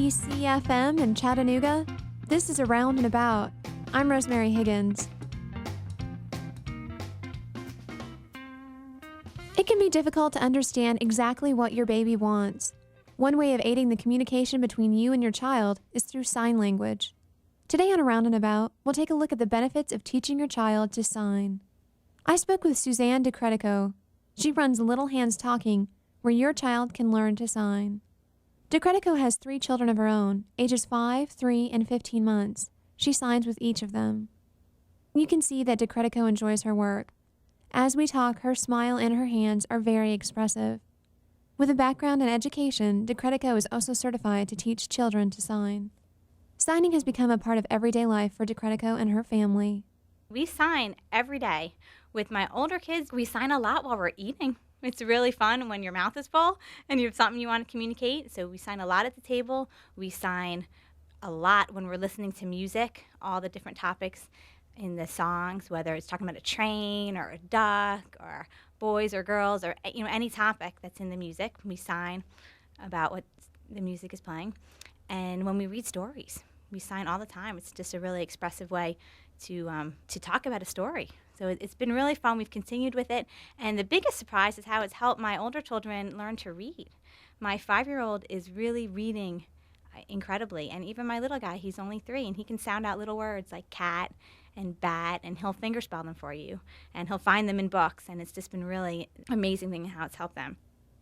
WECFM in Chattanooga. This is Around and About. I'm Rosemary Higgins. It can be difficult to understand exactly what your baby wants. One way of aiding the communication between you and your child is through sign language. Today on Around and About, we'll take a look at the benefits of teaching your child to sign. I spoke with Suzanne DeCredico. She runs Little Hands Talking, where your child can learn to sign. DeCredico has 3 children of her own, ages 5, 3, and 15 months. She signs with each of them. You can see that DeCredico enjoys her work. As we talk, her smile and her hands are very expressive. With a background in education, DeCredico is also certified to teach children to sign. Signing has become a part of everyday life for DeCredico and her family. We sign every day. With my older kids, we sign a lot while we're eating. It's really fun when your mouth is full and you have something you want to communicate. So we sign a lot at the table. We sign a lot when we're listening to music, all the different topics in the songs, whether it's talking about a train or a duck or boys or girls or any topic that's in the music. We sign about what the music is playing. And when we read stories, we sign all the time. It's just a really expressive way to talk about a story. So it's been really fun. We've continued with it. And the biggest surprise is how it's helped my older children learn to read. My 5-year-old is really reading incredibly. And even my little guy, he's only 3, and he can sound out little words like cat and bat, and he'll fingerspell them for you. And he'll find them in books. And it's just been really amazing thing how it's helped them.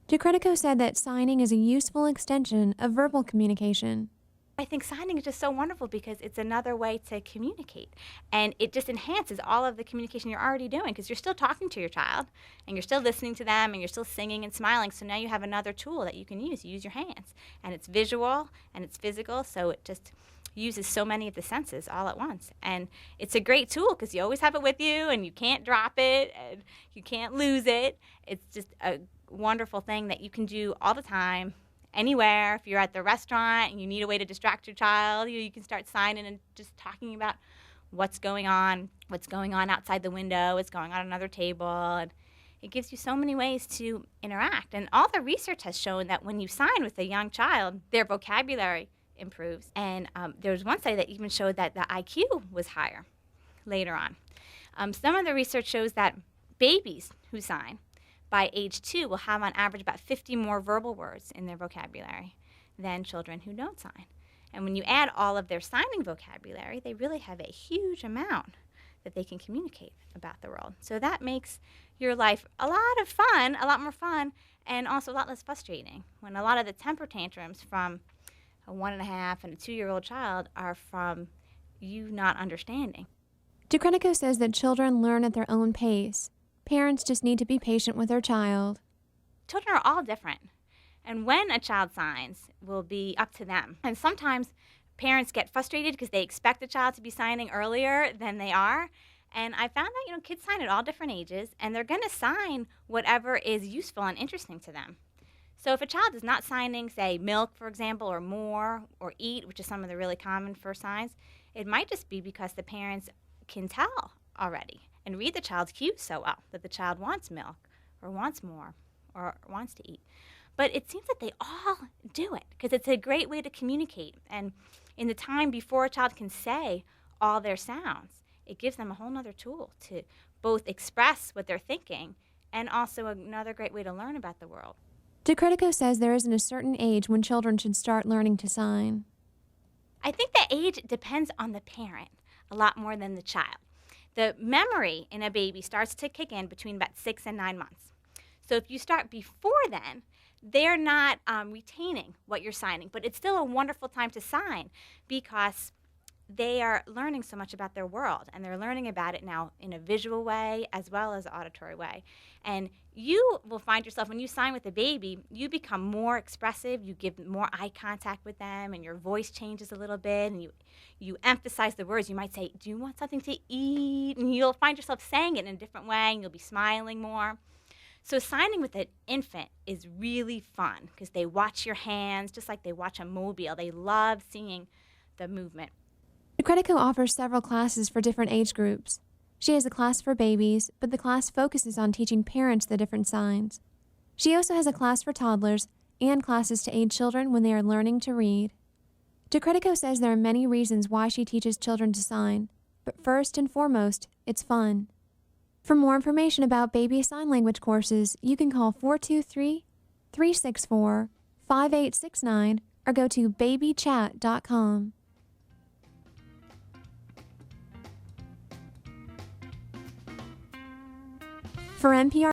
DeCredico said that signing is a useful extension of verbal communication. I think signing is just so wonderful because it's another way to communicate. And it just enhances all of the communication you're already doing because you're still talking to your child and you're still listening to them and you're still singing and smiling. So now you have another tool that you can use. You use your hands. And it's visual and it's physical, so it just uses so many of the senses all at once. And it's a great tool because you always have it with you and you can't drop it and you can't lose it. It's just a wonderful thing that you can do all the time. Anywhere, if you're at the restaurant and you need a way to distract your child, you can start signing and just talking about what's going on outside the window, what's going on at another table. And it gives you so many ways to interact. And all the research has shown that when you sign with a young child, their vocabulary improves. And there was one study that even showed that the IQ was higher later on. Some of the research shows that babies who sign by age 2 will have on average about 50 more verbal words in their vocabulary than children who don't sign. And when you add all of their signing vocabulary, they really have a huge amount that they can communicate about the world. So that makes your life a lot more fun, and also a lot less frustrating when a lot of the temper tantrums from a 1.5 and a 2-year-old child are from you not understanding. DeCredico says that children learn at their own pace. Parents just need to be patient with their child. Children are all different. And when a child signs will be up to them. And sometimes parents get frustrated because they expect the child to be signing earlier than they are. And I found that, kids sign at all different ages, and they're going to sign whatever is useful and interesting to them. So if a child is not signing, say, milk, for example, or more, or eat, which is some of the really common first signs, it might just be because the parents can tell already and read the child's cues so well that the child wants milk or wants more or wants to eat. But it seems that they all do it because it's a great way to communicate. And in the time before a child can say all their sounds, it gives them a whole other tool to both express what they're thinking and also another great way to learn about the world. DeCredico says there isn't a certain age when children should start learning to sign. I think the age depends on the parent a lot more than the child. The memory in a baby starts to kick in between about 6 and 9 months. So if you start before then, they're not retaining what you're signing. But it's still a wonderful time to sign because they are learning so much about their world. And they're learning about it now in a visual way as well as an auditory way. And you will find yourself, when you sign with a baby, you become more expressive. You give more eye contact with them, and your voice changes a little bit, and you emphasize the words. You might say, do you want something to eat? And you'll find yourself saying it in a different way, and you'll be smiling more. So signing with an infant is really fun because they watch your hands just like they watch a mobile. They love seeing the movement. DeCredico offers several classes for different age groups. She has a class for babies, but the class focuses on teaching parents the different signs. She also has a class for toddlers and classes to aid children when they are learning to read. DeCredico says there are many reasons why she teaches children to sign, but first and foremost, it's fun. For more information about baby sign language courses, you can call 423-364-5869 or go to babychat.com. For NPR